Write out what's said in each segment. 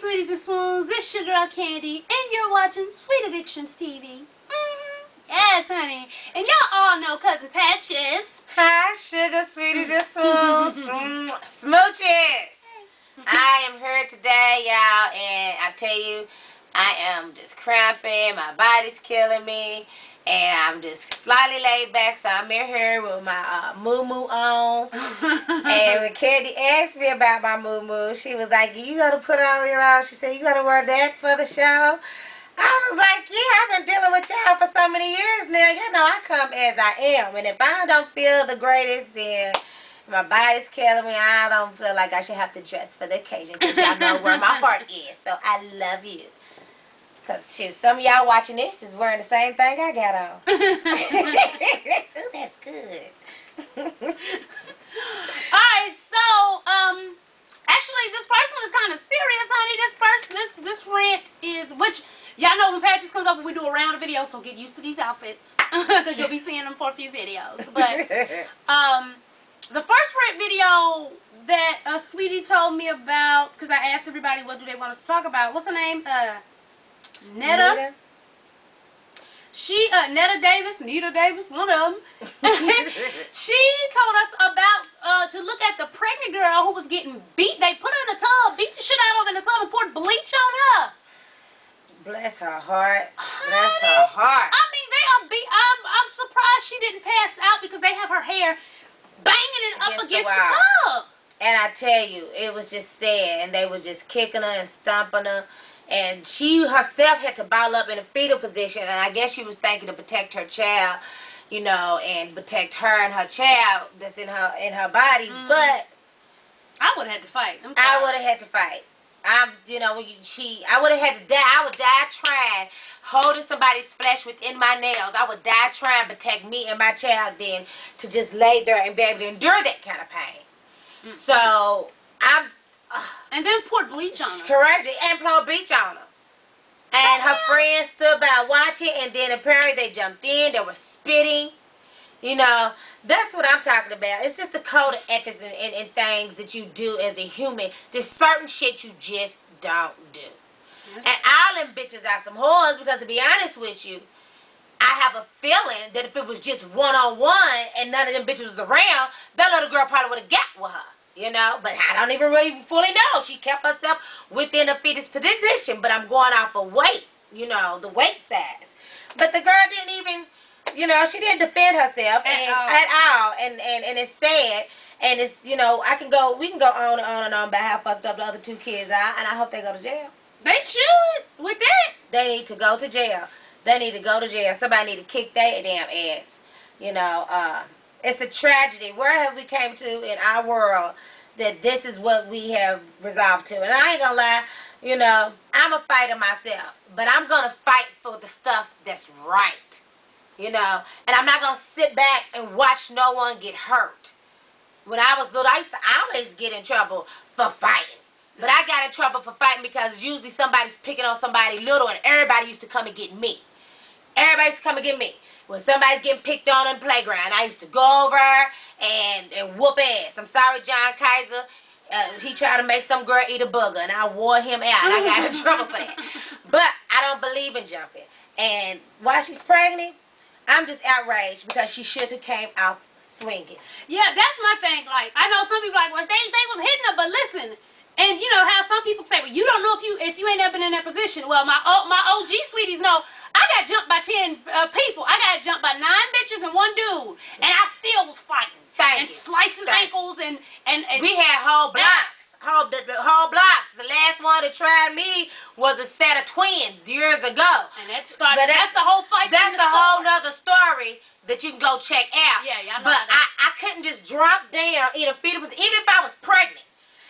sweeties and swoons? It's your girl Candy, and you're watching Sweet Addictions TV. Yes, honey. And y'all all know Cousin Patches. Hi, sugar sweeties and swoons. Smooches. I am here today, y'all, and I tell you, I am just cramping. My body's killing me, and I'm just slightly laid back. So I'm in here with my moo-moo on. And when Candy asked me about my moo-moo, she was like, "You gotta put on, she said, you gotta wear that for the show." I was like, yeah, I've been dealing with y'all for so many years now. You know, I come as I am. And if I don't feel the greatest, then my body's killing me. I don't feel like I should have to dress for the occasion because y'all know where my heart is. So I love you. Because, shoot, some of y'all watching this is wearing the same thing I got on. Ooh, that's good. Alright, so, actually, this first one is kind of serious, honey. This rant is, which, y'all know when Patches comes over, we do a round of videos, so get used to these outfits, because you'll be seeing them for a few videos. But, the first rant video that Sweetie told me about, because I asked everybody what do they want us to talk about. What's her name? Netta. Netta Davis, one of them. She told us about to look at the pregnant girl who was getting beat. They put her in a tub, beat the shit out of her in the tub, and poured bleach on her. Bless her heart. Bless her heart. I mean, they are beat. I'm surprised she didn't pass out because they have her hair banging it up against the tub. And I tell you, it was just sad, and they were just kicking her and stomping her. And she herself had to ball up in a fetal position, and I guess she was thinking to protect her child, and protect her and her child that's in her body. But I would have had to fight. I would have had to fight. I would have had to die. I would die trying, holding somebody's flesh within my nails. I would die trying to protect me and my child than to just lay there and be able to endure that kind of pain. So and then poured bleach on her. Correct. And poured bleach on her. And her friends stood by watching, and then apparently they jumped in. They were spitting. That's what I'm talking about. It's just a code of ethics and things that you do as a human. There's certain shit you just don't do. And all them bitches are some whores because, to be honest with you, I have a feeling that if it was just one-on-one and none of them bitches was around, that little girl probably would have got with her. But I don't even really fully know. She kept herself within a fetus position, but I'm going off of weight, the weight size. But the girl didn't even, she didn't defend herself at all. And it's sad. And it's, we can go on and on about how fucked up the other two kids are, and I hope they go to jail. They should, with that. They need to go to jail. They need to go to jail. Somebody need to kick their damn ass. It's a tragedy. Where have we came to in our world that this is what we have resolved to? And I ain't gonna lie, I'm a fighter myself, but I'm gonna fight for the stuff that's right, and I'm not gonna sit back and watch no one get hurt. When I was little, I used to always get in trouble for fighting, but I got in trouble for fighting because usually somebody's picking on somebody little, and everybody used to come and get me. Everybody used to come and get me. When somebody's getting picked on in the playground, I used to go over and whoop ass. I'm sorry, John Kaiser. He tried to make some girl eat a booger, and I wore him out. And I got in trouble for that. But I don't believe in jumping. And while she's pregnant, I'm just outraged because she should have came out swinging. Yeah, that's my thing. Like, I know some people like, well, they was hitting her, but listen. And you know how some people say, well, you don't know if you ain't never been in that position. Well, my OG sweeties know. I got jumped by 10 people. I got jumped by 9 bitches and 1 dude. And I still was fighting. Slicing ankles and we had whole blocks. Whole blocks. The last one that tried me was a set of twins years ago. And that's the whole fight. That's a whole nother story that you can go check out. Yeah, I know. But I couldn't just drop down in a fetal position, even if I was pregnant.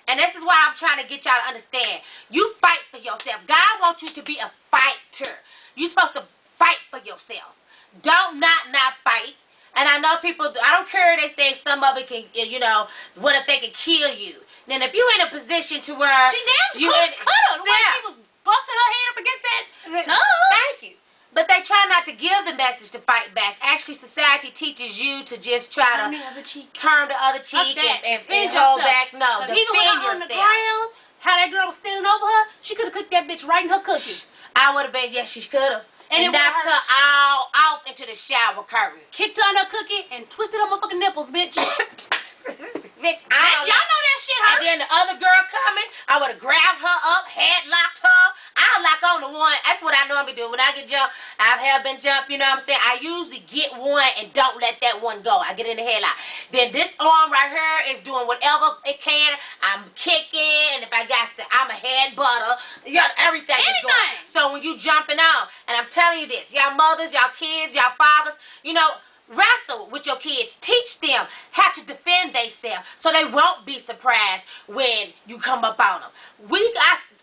And this is why I'm trying to get y'all to understand. You fight for yourself. God wants you to be a fighter. You're supposed to fight for yourself. Don't not fight. And I know people, I don't care if they say some of it can, what if they can kill you? Then if you're in a position to where... She damn cut her. The way she was busting her head up against that tub. Thank you. But they try not to give the message to fight back. Actually, society teaches you to just try to turn the other cheek and hold back. No, defend yourself. On the ground, how that girl was standing over her, she could have cooked that bitch right in her cookie. I would have been, yes, she could have. And it knocked her hurt. all off into the shower curtain. Kicked her on her cookie and twisted her motherfucking nipples, bitch. Bitch, y'all know that shit hurt. And then the other girl coming, I would have grabbed her up, headlocked her. I'll lock on the one. That's what I normally do. When I get jumped, I've been jumped, you know what I'm saying? I usually get one and don't let that one go. I get in the headlock. Then this arm right here is doing whatever it can. I'm kicking, and if I got to, I'm a head butter. Everything is going. So when you jumping on, and I'm telling you this, y'all mothers, y'all kids, y'all fathers, you know, wrestle with your kids. Teach them how to defend themselves so they won't be surprised when you come up on them.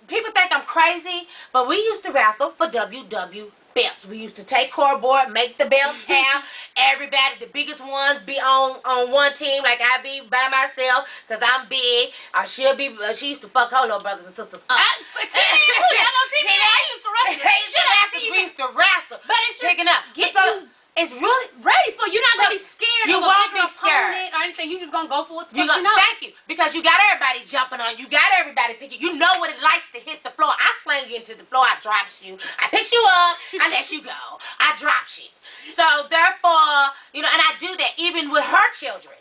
People think I'm crazy, but we used to wrestle for WW belts. We used to take cardboard, make the belts out. Everybody, the biggest ones, be on one team, like I be by myself, because I'm big. Or she'll be, she used to fuck her little brothers and sisters up. TV, used to wrestle. We used to wrestle. But it's just picking up. It's really ready for you. You're not gonna be scared. You of won't be scared or anything. You just gonna go for what the fuck you know. Thank you, because you got everybody jumping on you. Got everybody picking. You know what it likes to hit the floor. I slang you into the floor. I drops you. I pick you up. I let you go. I drops you. So therefore, you know, and I do that even with her children.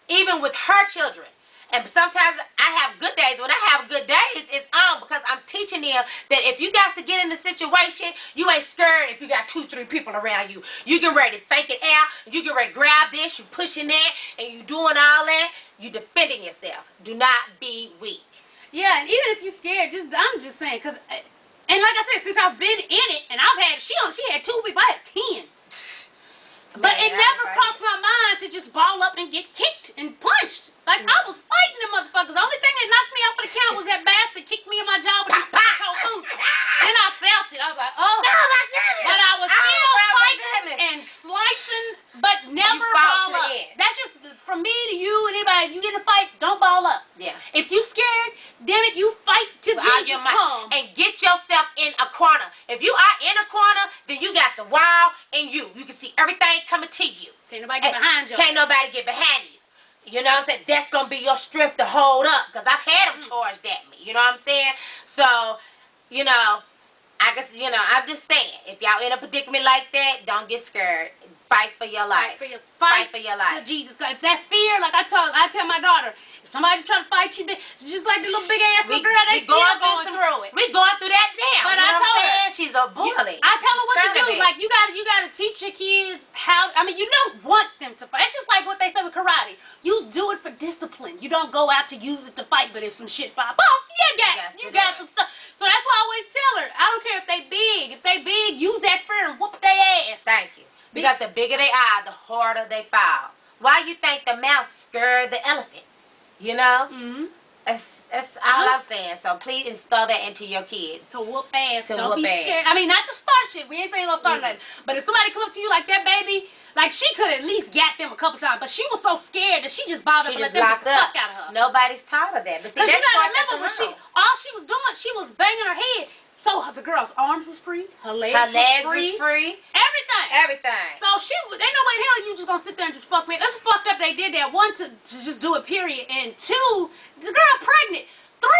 Even with her children. And sometimes I have good days. When I have good days, it's on, because I'm teaching them that if you got to get in the situation, you ain't scared if you got 2-3 people around you. You get ready to think it out. You get ready to grab this. You pushing that, and you doing all that. You defending yourself. Do not be weak. Yeah, and even if you're scared, I'm just saying, because, and like I said, since I've been in it, and she had 2 people, I had 10. But it never crossed my mind to just ball up and get kicked and punched. Like, I was fighting them motherfuckers. The only thing that knocked me off of the count was that bastard kicked me in my jaw with his toe boots. Then I felt it. I was like, oh. my goodness. But I was still fighting and slicing, but never ball up. That's just, from me to you and anybody, if you get in a fight, don't ball up. Yeah. If you scared, damn it, you fight till Jesus comes. And get yourself in a corner. If you are in a corner, then you got the wall and you. You can see everything coming to you. Can't nobody get behind you. Can't nobody get behind you. You know what I'm saying? That's going to be your strength to hold up. Because I've had them charged at me. You know what I'm saying? So, you know, I guess, you know, I'm just saying. If y'all in a predicament like that, don't get scared. Fight for your life. Fight for your life. To Jesus. If that fear, like I tell my daughter, if somebody try to fight you, it's just like the little big ass little girl, they still going through it. We going through that now. But you know I told her, she's a bully. I tell her what to do. Like, you gotta teach your kids how. I mean, you don't want them to fight. It's just like what they say with karate. You do it for discipline. You don't go out to use it to fight. But if some shit pop off, you got some stuff. So that's why I always tell her, I don't care if they big. If they big, use that fear and whoop their ass. Thank you. Because the bigger they are, the harder they fall. Why you think the mouse scared the elephant? You know? Mm-hmm. That's all I'm saying. So please install that into your kids. To whoop ass. Don't be scared. I mean, not to start shit. We ain't saying gonna start nothing. But if somebody come up to you like that, baby, like she could at least gat them a couple times. But she was so scared that she just balled up and let them get the fuck out of her. Nobody's taught her that. But see, that's you gotta remember when all she was doing, she was banging her head. So the girl's arms was free, her legs was free. Everything. So ain't no way in hell you just gonna sit there and just fuck me. That's fucked up they did that. 1, to just do it, period. And 2, the girl pregnant. 3,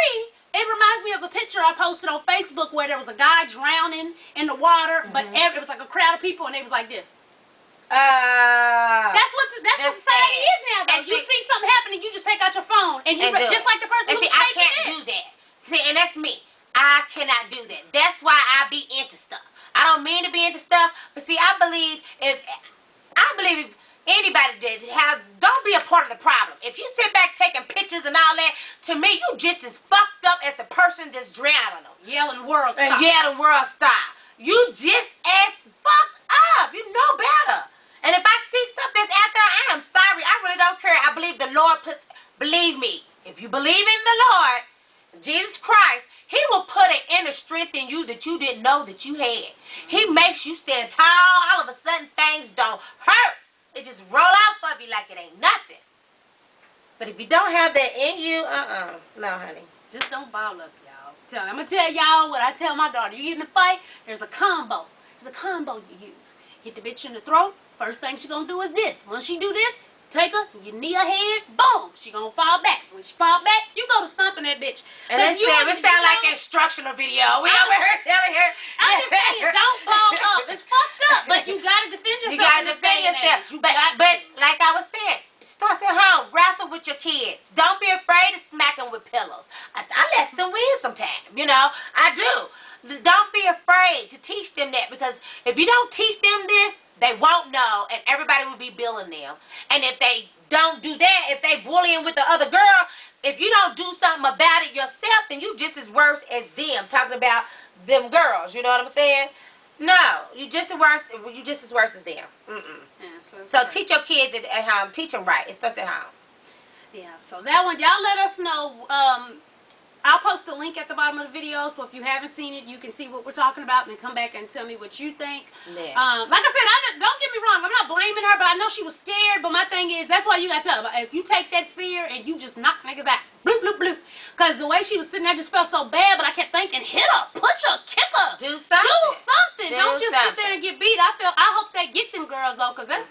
it reminds me of a picture I posted on Facebook where there was a guy drowning in the water, but it was like a crowd of people and they was like this. That's what society is now though. You see something happening, you just take out your phone and you just like the person who's I can't do that. See, and that's me. I cannot do that. That's why I be into stuff. I don't mean to be into stuff, but see, I believe if anybody that don't be a part of the problem. If you sit back taking pictures and all that, to me, you just as fucked up as the person that's drowning them. Yelling world style. And yelling world style. You just as fucked up. You know better. And if I see stuff that's out there, I am sorry. I really don't care. I believe the Lord believe me, if you believe in the Lord, Jesus Christ, He will put an inner strength in you that you didn't know that you had. He makes you stand tall. All of a sudden, things don't hurt. It just roll out of you like it ain't nothing. But if you don't have that in you, no, honey. Just don't ball up, y'all. I'm going to tell y'all what I tell my daughter. You get in a fight, there's a combo. There's a combo you use. Hit the bitch in the throat. First thing she's going to do is this. Once she do this, Take her, you knee her head, boom, she gonna fall back. When she fall back, you go to stomping that bitch. And it sound like an instructional video. We over here telling her. I'm just saying, don't ball up. It's fucked up, but you gotta defend yourself. You gotta defend yourself. But like I was saying, starts at home. Wrestle with your kids. Don't be afraid to smack them with pillows. I let them win sometimes. You know, I do. Don't be afraid to teach them that, because if you don't teach them this, they won't know, and everybody will be billing them. And if they don't do that, if they bullying with the other girl, if you don't do something about it yourself, then you just as worse as them. Talking about them girls, you know what I'm saying? No, you just as worse. You just as worse as them. Yeah, so teach your kids at home. Teach them right. It starts at home. Yeah. So that one, y'all let us know. I'll post a link at the bottom of the video, so if you haven't seen it, you can see what we're talking about, and then come back and tell me what you think. Yes. Like I said, don't get me wrong, I'm not blaming her, but I know she was scared. But my thing is, that's why you gotta tell her. If you take that fear and you just knock niggas out, bloop, bloop, bloop. Because the way she was sitting there, I just felt so bad, but I kept thinking, hit her, punch her, kick her. Do something. Don't just sit there and get beat. I hope they get them girls, though, because that's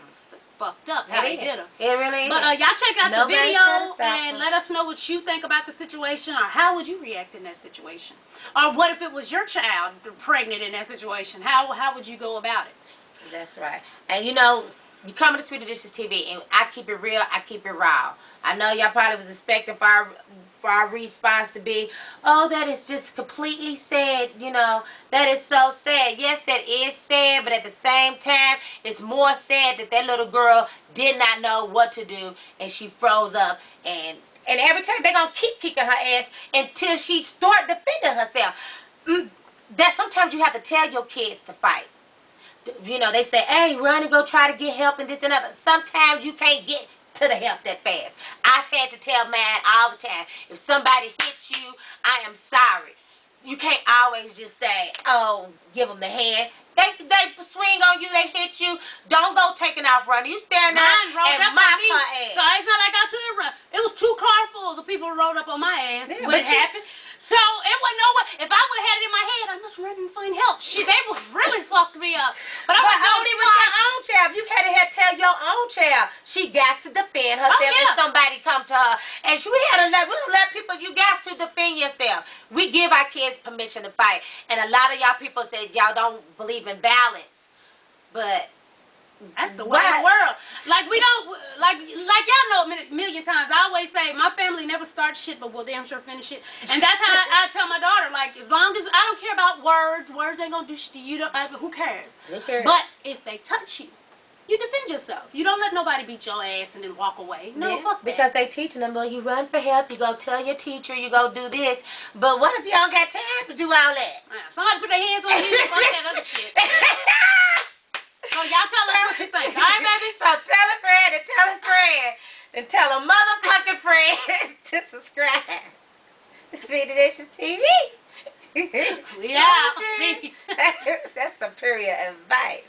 fucked up how they did her. It really is. But y'all check out the video and let us know what you think about the situation, or how would you react in that situation, or what if it was your child pregnant in that situation? How would you go about it? That's right. And you know, you come to Sweeter Dishes TV, and I keep it real. I keep it raw. I know y'all probably was expecting for our response to be, oh, that is just completely sad. You know, that is so sad. Yes, that is sad, but at the same time, it's more sad that that little girl did not know what to do, and she froze up, and every time they're gonna keep kicking her ass until she start defending herself. That sometimes you have to tell your kids to fight. You know, they say, hey, run and go try to get help and this and that. Sometimes you can't get to the help that fast. I've had to tell mine all the time, if somebody hits you, I am sorry. You can't always just say, oh, give them the hand. They swing on you, they hit you. Don't go taking off running. You stand there and mop her ass. So it's not like I could run. It was 2 carfuls of people rolled up on my ass when it happened. So it wasn't no way. If I would have had it in my head, I must run and find help. Shit, they would really fucked me up. But only with your own child. You had to tell your own child she got to defend herself if somebody come to her. And we had to let people. You got to defend yourself. We give our kids permission to fight. And a lot of y'all people said y'all don't believe in balance, but that's the way of the world. Like we don't like y'all know a million times. I always say my family never starts shit, but we'll damn sure finish it. And that's how I tell my daughter. Like, as long as I don't care about words ain't gonna do shit to you. Who cares? But if they touch you, you defend yourself. You don't let nobody beat your ass and then walk away. No, fuck that. Because they teaching them, well, you run for help, you go tell your teacher, you go do this. But what if you don't got time to do all that? Somebody put their hands on you and fight that other shit. So y'all tell us what you think. All right, baby? So tell a friend and tell a friend and tell a motherfucking friend to subscribe to Sweeter Dishes TV. We out. Peace. That's superior advice.